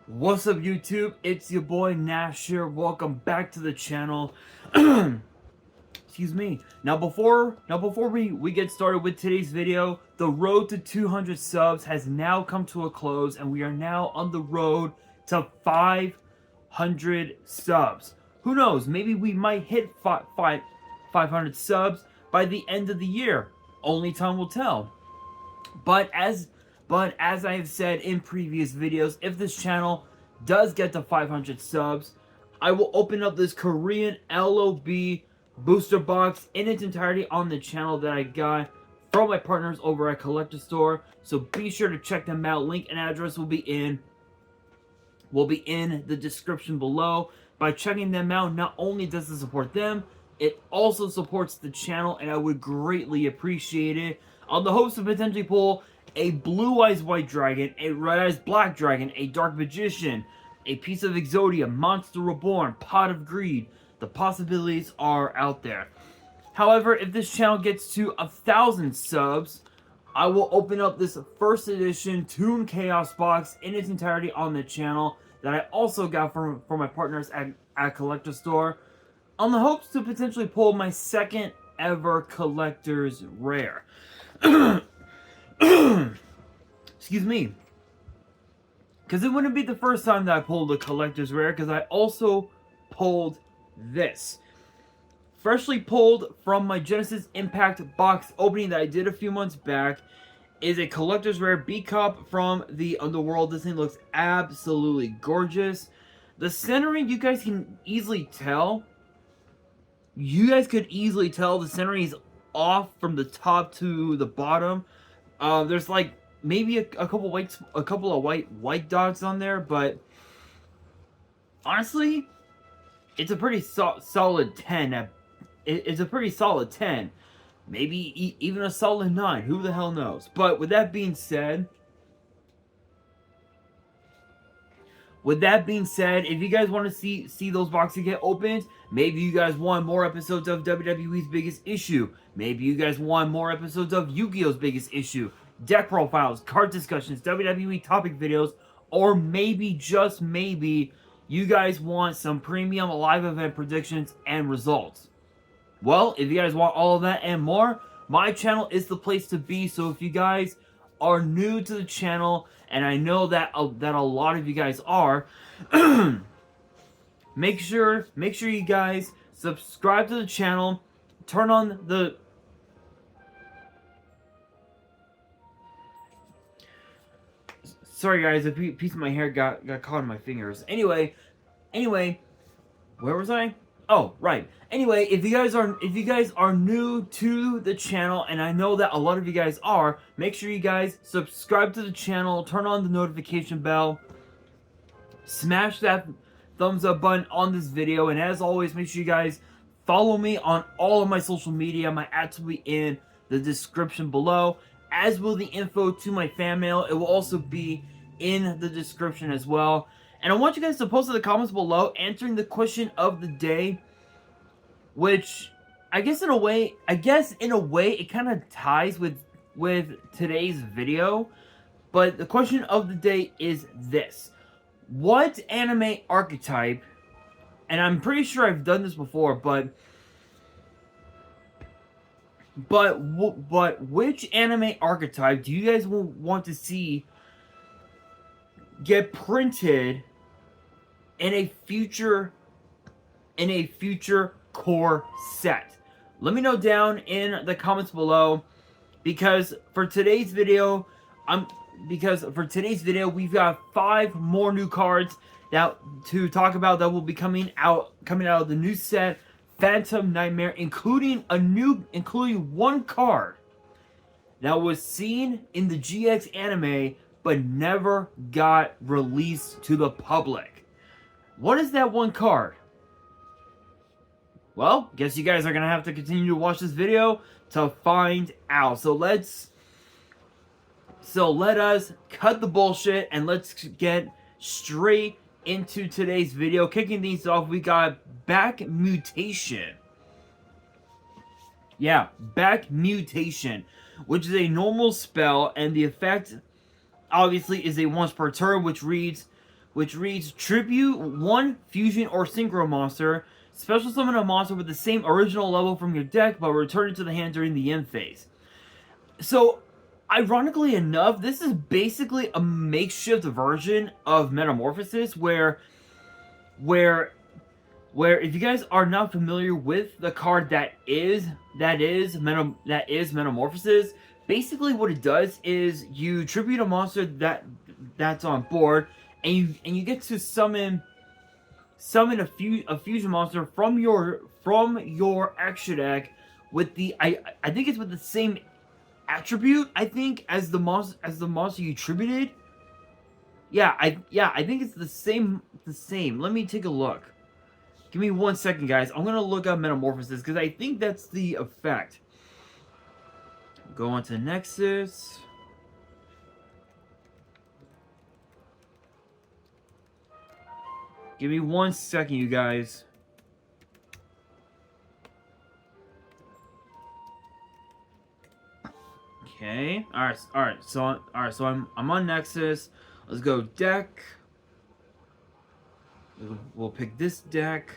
What's up, YouTube? It's your boy Nash here. Welcome back to the channel. Excuse me. Now before we get started with today's video, the road to 200 subs has now come to a close, and we are now on the road to 500 subs. Who knows? Maybe we might hit 500 subs by the end of the year. Only time will tell. But as I have said in previous videos, if this channel does get to 500 subs, I will open up this Korean LOB booster box in its entirety on the channel that I got from my partners over at Collector Store. So be sure to check them out. Link and address will be in the description below. By checking them out, not only does it support them, it also supports the channel, and I would greatly appreciate it. On the hopes of potentially pull a Blue Eyes White Dragon, a Red Eyes Black Dragon, a Dark Magician, a piece of Exodia, Monster Reborn, Pot of Greed. The possibilities are out there. However, if this channel gets to 1,000 subs, I will open up this first edition Toon Chaos box in its entirety on the channel that I also got from my partners at Collector Store, on the hopes to potentially pull my second ever collector's rare. Excuse me. Because it wouldn't be the first time that I pulled a collector's rare, because I also pulled this. Freshly pulled from my Genesis Impact box opening that I did a few months back is a collector's rare B-Cup from the Underworld. This thing looks absolutely gorgeous. The centering, you guys can easily tell. You guys could easily tell the centering is off from the top to the bottom. There's like maybe a couple of white dots on there, but honestly, it's a pretty solid 10. It's a pretty solid 10. Maybe even a solid 9. Who the hell knows? But with that being said, if you guys want to see those boxes get opened, maybe you guys want more episodes of WWE's Biggest Issue. Maybe you guys want more episodes of Yu-Gi-Oh's Biggest Issue, deck profiles, card discussions, WWE topic videos, or maybe, just maybe, you guys want some premium live event predictions and results. Well, if you guys want all of that and more, my channel is the place to be. So if you guys are new to the channel, and I know that a lot of you guys are, make sure you guys subscribe to the channel, turn on the sorry guys, a piece of my hair got caught in my fingers. Anyway, where was I? Oh, right. Anyway, if you guys are new to the channel, and I know that a lot of you guys are, make sure you guys subscribe to the channel, turn on the notification bell, smash that thumbs up button on this video, and as always, make sure you guys follow me on all of my social media. My ads will be in the description below, as will the info to my fan mail. It will also be in the description as well. And I want you guys to post in the comments below answering the question of the day, which I guess in a way it kind of ties with today's video. But the question of the day is this: what anime archetype, and I'm pretty sure I've done this before, but which anime archetype do you guys want to see get printed in a future core set? Let me know down in the comments below, because for today's video we've got 5 more new cards to talk about that will be coming out of the new set Phantom Nightmare, including one card that was seen in the GX anime but never got released to the public. What is that one card? Well, guess you guys are gonna have to continue to watch this video to find out. So let us cut the bullshit and let's get straight into today's video. Kicking things off, we got Back Mutation. Yeah, Back Mutation, which is a normal spell, and the effect obviously is a once per turn, which reads, which reads, tribute 1 fusion or synchro monster. Special summon a monster with the same original level from your deck, but return it to the hand during the end phase. So, ironically enough, this is basically a makeshift version of Metamorphosis, where if you guys are not familiar with the card that is Metamorphosis, basically what it does is you tribute a monster that's on board, and you get to summon a fusion monster from your extra deck with the I think it's with the same attribute, I think, as the monster you tributed. Yeah, I think it's the same. Let me take a look. Give me 1 second, guys. I'm gonna look up Metamorphosis because I think that's the effect. Go on to Nexus. Give me 1 second, you guys. Okay. All right. So I'm on Nexus. Let's go deck. We'll pick this deck.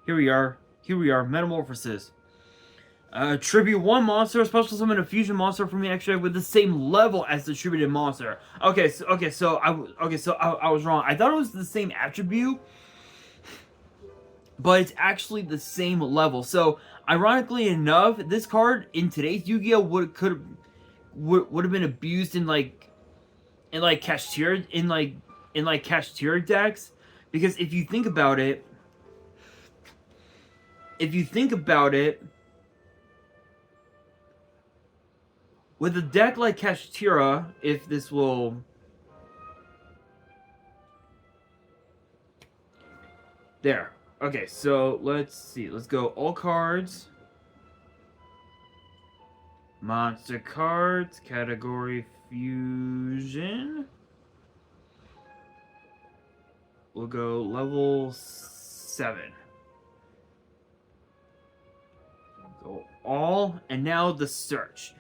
Here we are. Metamorphosis. Tribute 1 monster, special summon a fusion monster from the extra with the same level as the tributed monster. So I was wrong. I thought it was the same attribute, but it's actually the same level. So ironically enough, this card in today's Yu-Gi-Oh would have been abused in Kashtira decks, because if you think about it, with a deck like Kashtira, if this will... There. Okay, so let's see. Let's go all cards. Monster cards. Category fusion. We'll go level 7. Go all. And now the search.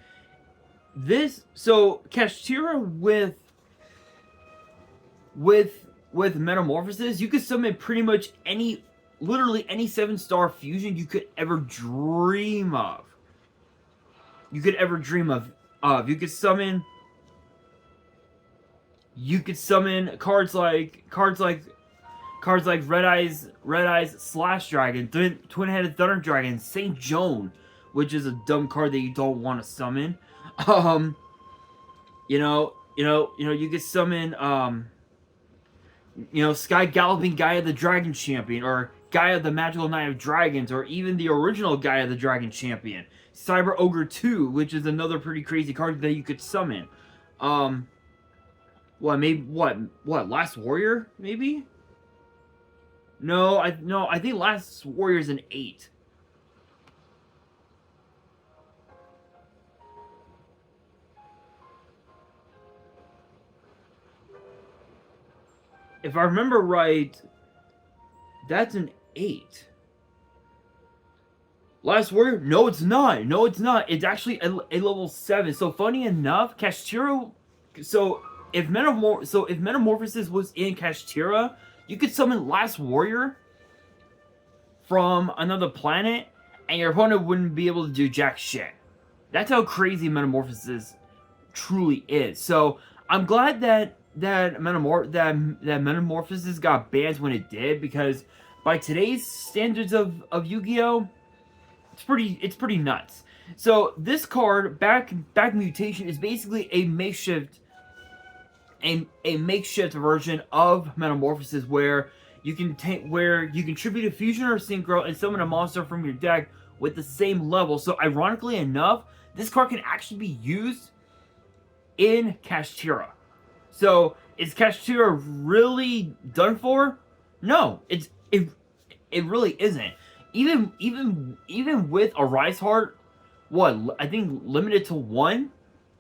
So Kashtira with Metamorphosis, you could summon pretty much literally any 7-star fusion you could ever dream of. You could summon cards like Red Eyes Slash Dragon, Twin-Headed Thunder Dragon, Saint Joan, which is a dumb card that you don't want to summon. You could summon Sky Galloping Gaia the Dragon Champion, or Gaia the Magical Knight of Dragons, or even the original Gaia the Dragon Champion. Cyber Ogre 2, which is another pretty crazy card that you could summon. Last Warrior, maybe? No, I think Last Warrior is an 8. If I remember right, that's an 8. Last Warrior? No, it's not. It's actually a level 7. So funny enough, Kashtira. So if Metamorphosis was in Kashtira, you could summon Last Warrior from another planet, and your opponent wouldn't be able to do jack shit. That's how crazy Metamorphosis truly is. So I'm glad that Metamorphosis got banned when it did, because by today's standards of Yu-Gi-Oh, it's pretty nuts. So this card, back mutation, is basically a makeshift version of Metamorphosis, where you can tribute a fusion or synchro and summon a monster from your deck with the same level. So ironically enough, this card can actually be used in Kashtira. So, is Kashtira really done for? No, it really isn't. Even with a Rise Heart, I think limited to 1,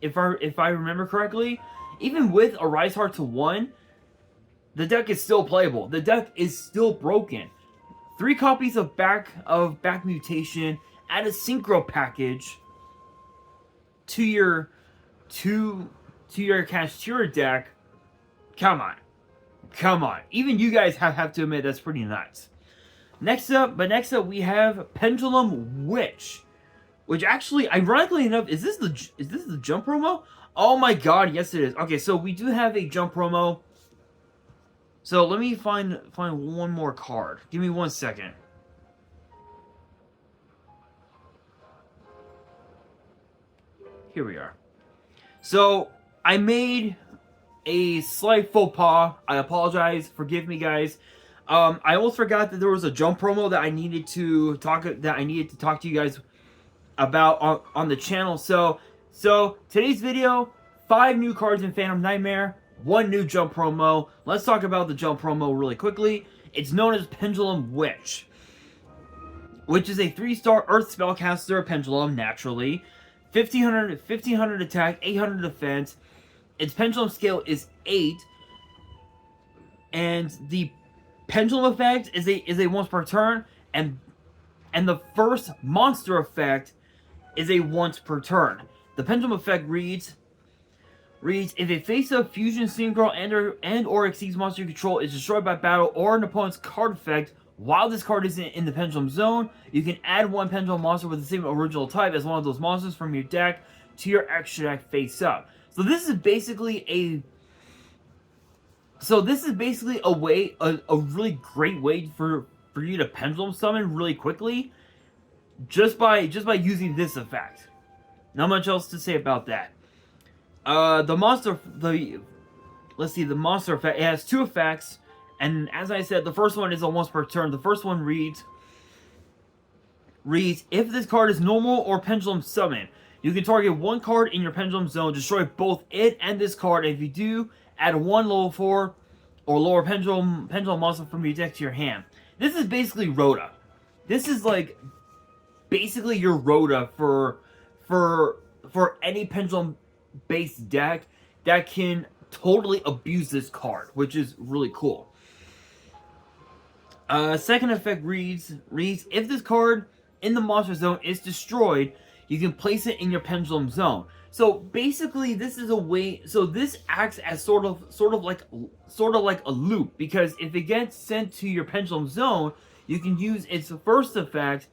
if I remember correctly. Even with a Rise Heart to 1, the deck is still playable. The deck is still broken. 3 copies of back mutation, add a synchro package to your Castura deck. Come on. Even you guys have to admit that's pretty nuts. Next up we have Pendulum Witch, which actually, ironically enough, is this the jump promo? Oh my god, yes it is. Okay, so we do have a jump promo. So let me find one more card. Give me 1 second. Here we are. So I made a slight faux pas. I apologize. Forgive me, guys. I almost forgot that there was a jump promo that I needed to talk to you guys about on the channel. So today's video, 5 new cards in Phantom Nightmare, 1 new jump promo. Let's talk about the jump promo really quickly. It's known as Pendulum Witch, which is a 3-star Earth spellcaster pendulum, naturally. 1500 attack, 800 defense. Its pendulum scale is 8, and the pendulum effect is a once per turn, and the first monster effect is a once per turn. The pendulum effect reads, if a face-up fusion synchro and or exceeds monster you control is destroyed by battle or an opponent's card effect, while this card is in the pendulum zone, you can add 1 pendulum monster with the same original type as one of those monsters from your deck to your extra deck face up. So this is basically a really great way for you to pendulum summon really quickly just by using this effect. Not much else to say about that. The monster effect, it has 2 effects, and as I said, the first one is a once per turn. The first one reads, if this card is normal or pendulum summon, you can target 1 card in your pendulum zone, destroy both it and this card, and if you do, add 1 level 4 or lower pendulum monster from your deck to your hand. This is basically Rhoda. This is like basically your Rhoda for any pendulum based deck that can totally abuse this card, which is really cool. Second effect reads, if this card in the monster zone is destroyed, you can place it in your pendulum zone. So basically, this is a way. So this acts as sort of like a loop, because if it gets sent to your pendulum zone, you can use its first effect,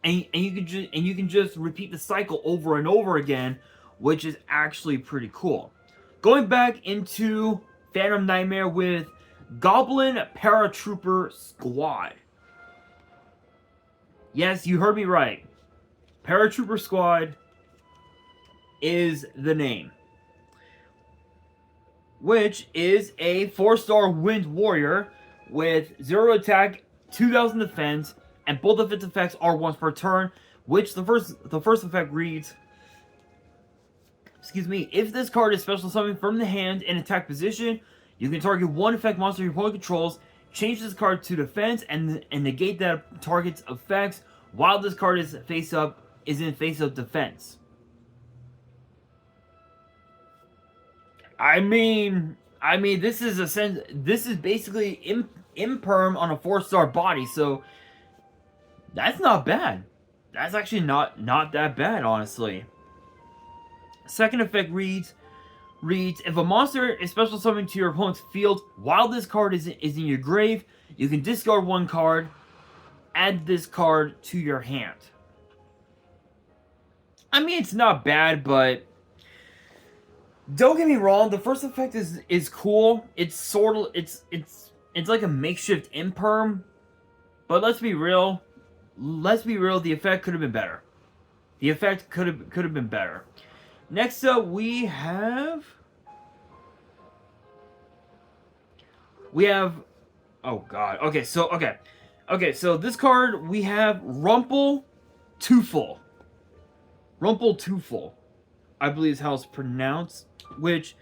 and you can just repeat the cycle over and over again, which is actually pretty cool. Going back into Phantom Nightmare with Goblin Paratrooper Squad. Yes, you heard me right. Paratrooper Squad is the name. Which is a 4-star Wind Warrior with 0 attack, 2000 defense, and both of its effects are once per turn, which the first effect reads, if this card is special summoned from the hand in attack position, you can target 1 effect monster your opponent controls, change this card to defense, and negate that target's effects while this card is in face-up defense. I mean, this is basically imperm on a 4-star body, so that's not bad. That's actually not that bad, honestly. Second effect reads, if a monster is special summoned to your opponent's field while this card is in your grave, you can discard 1 card, add this card to your hand. I mean, it's not bad, but don't get me wrong, the first effect is cool. It's like a makeshift imperm, but let's be real, the effect could have been better. The effect could have been better. Next up, we have oh god. Okay, so this card, we have Rumpel Teufel. Rumpel Teufel, I believe is how it's pronounced, which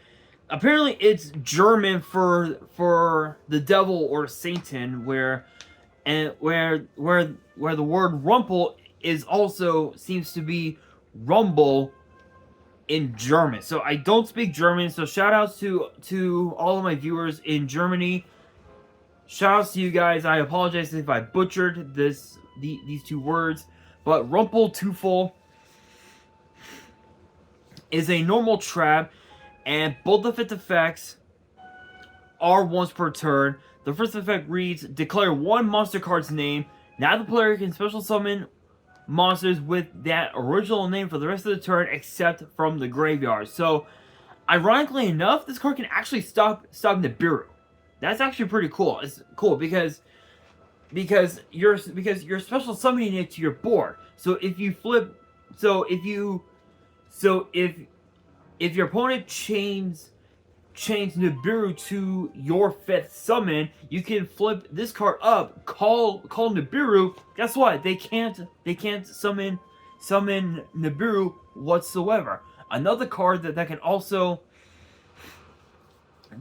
apparently it's German for the devil or Satan, where the word Rumpel is also seems to be rumble in German. So I don't speak German, so shout outs to all of my viewers in Germany. Shoutouts to you guys. I apologize if I butchered these two words, but Rumpelteufel is a normal trap, and both of its effects are once per turn. The first effect reads, declare one monster card's name. Now the player can special summon monsters with that original name for the rest of the turn, except from the graveyard. So, ironically enough, this card can actually stop Nibiru. That's actually pretty cool. It's cool because you're special summoning it to your board. So if you flip, if your opponent chains Nibiru to your 5th summon, you can flip this card up, call Nibiru. Guess what? They can't summon Nibiru whatsoever. Another card that can also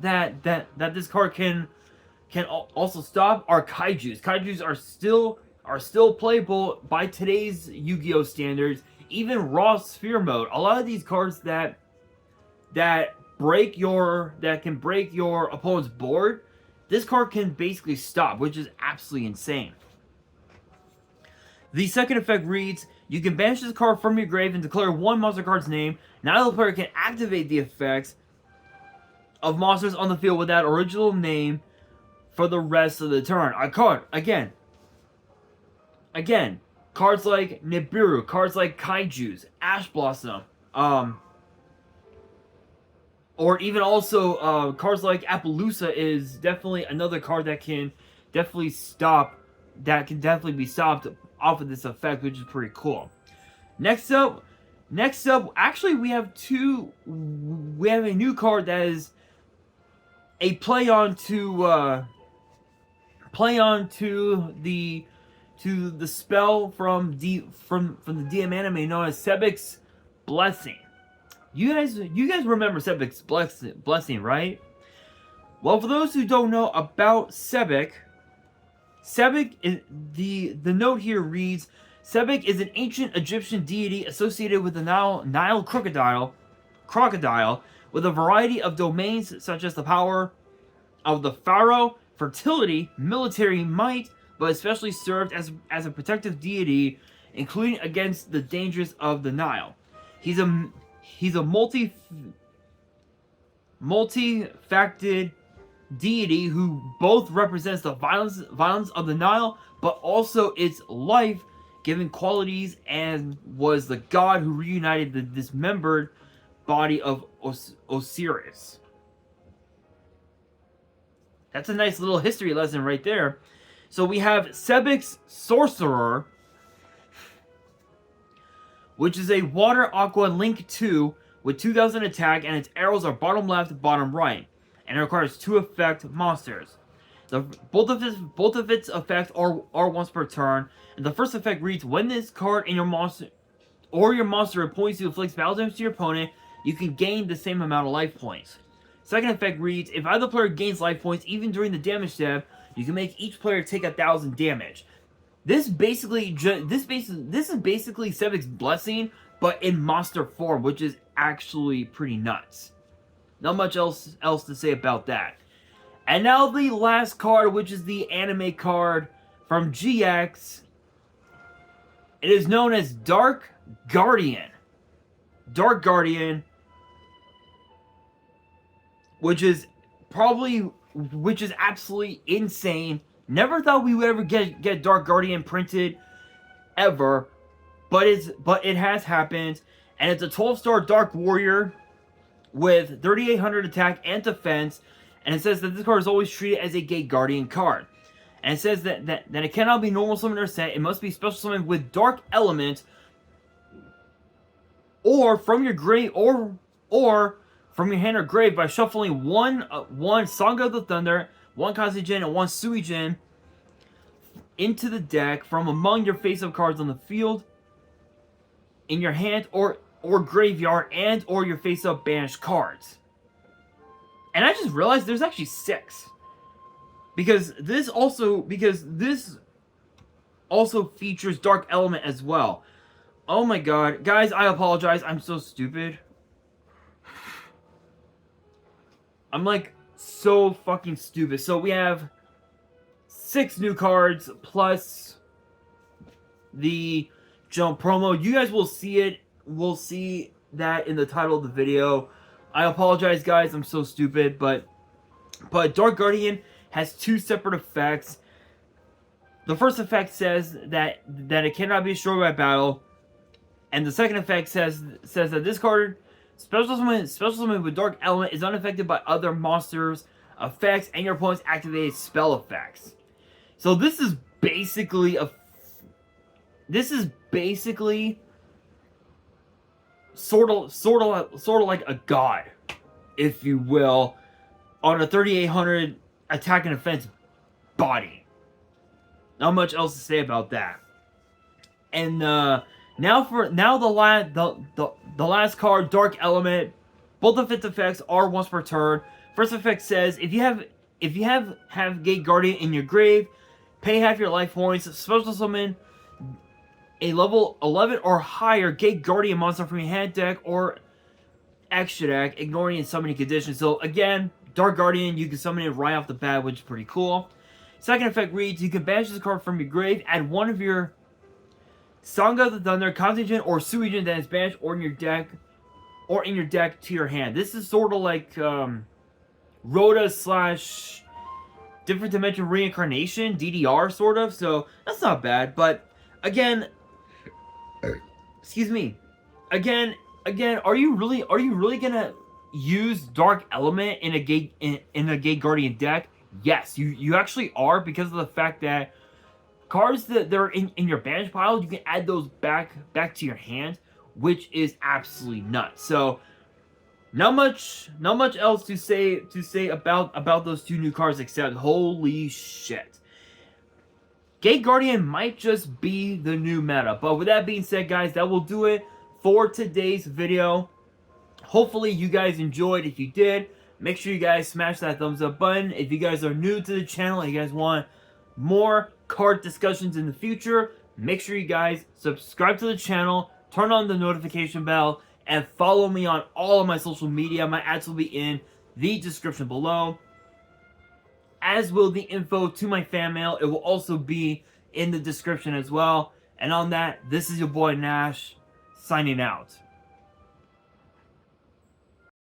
that this card can also stop are Kaijus. Kaijus are still playable by today's Yu-Gi-Oh standards. Even raw sphere mode. A lot of these cards that can break your opponent's board, this card can basically stop, which is absolutely insane. The second effect reads, you can banish this card from your grave and declare one monster card's name. Now the player can activate the effects of monsters on the field with that original name for the rest of the turn. Again, cards like Nibiru, cards like Kaijus, Ash Blossom, or even also cards like Appaloosa is definitely another card that can definitely be stopped off of this effect, which is pretty cool. Next up, actually we have a new card that is a play on to the spell from the DM anime known as Sebek's Blessing. You guys remember Sebek's Blessing, right? Well, for those who don't know about Sebek is the note here reads, Sebek is an ancient Egyptian deity associated with the Nile crocodile with a variety of domains such as the power of the pharaoh, fertility, military might, but especially served as a protective deity, including against the dangers of the Nile. He's a multi-facted deity who both represents the violence of the Nile, but also its life-giving qualities, and was the god who reunited the dismembered body of Osiris. That's a nice little history lesson right there. So we have Sebek's Sorcerer, which is a Water Aqua Link 2 with 2000 attack, and its arrows are bottom left, bottom right, and it requires 2 effect monsters. Both of its effects are once per turn, and the first effect reads, when this card in your monster points to inflict battle damage to your opponent, you can gain the same amount of life points. Second effect reads, if either player gains life points even during the damage step, you can make each player take 1000 damage. This is basically Sebek's Blessing, but in monster form, which is actually pretty nuts. Not much else to say about that. And now the last card, which is the anime card from GX. It is known as Dark Guardian. Dark Guardian, which is absolutely insane. Never thought we would ever get Dark Guardian printed ever, but it has happened, and it's a 12-star Dark Warrior with 3800 attack and defense, and it says that this card is always treated as a Gate Guardian card. And it says that it cannot be normal summon or set, it must be special summoned with Dark Element, or from your grave, or from your hand or grave by shuffling one Song of the Thunder, one Kazijin, and one Suijin into the deck from among your face-up cards on the field, in your hand or graveyard, and or your face-up banished cards. And I just realized there's actually 6. Because this also features Dark Element as well. Oh my god. Guys, I apologize. I'm so stupid. I'm like so fucking stupid. So we have 6 new cards plus the jump promo. You guys will see it. We'll see that in the title of the video. I apologize, guys. I'm so stupid, but Dark Guardian has 2 separate effects. The first effect says that it cannot be destroyed by battle, and the second effect says that this card, special summon with Dark Element, is unaffected by other monsters' effects and your opponent's activated spell effects. So this is basically sort of like a god, if you will, on a 3800 attack and defense body. Not much else to say about that. And now the last card, Dark Element. Both of its effects are once per turn. First effect says if you have Gate Guardian in your grave, pay half your life points. Special summon a level 11 or higher Gate Guardian monster from your hand deck or extra deck, ignoring and summoning conditions. So again, Dark Guardian, you can summon it right off the bat, which is pretty cool. Second effect reads, you can banish this card from your grave, add one of your Song of the Thunder, Constitution, or Suijin that is banished or in your deck to your hand. This is sort of like Rhoda / Different Dimension Reincarnation, DDR sort of, so that's not bad. But again, excuse me, again, are you really gonna use Dark Element in a Gate Guardian deck? Yes, you actually are, because of the fact that cards that are in your banish pile, you can add those back to your hand, which is absolutely nuts. So not much else to say about those 2 new cards, except holy shit, Gate Guardian might just be the new meta. But with that being said, guys, that will do it for today's video. Hopefully you guys enjoyed. If you did, make sure you guys smash that thumbs up button. If you guys are new to the channel and you guys want more card discussions in the future, make sure you guys subscribe to the channel, turn on the notification bell, and follow me on all of my social media. My ads will be in the description below, as will the info to my fan mail. It will also be in the description as well. And on that, this is your boy Nash, signing out.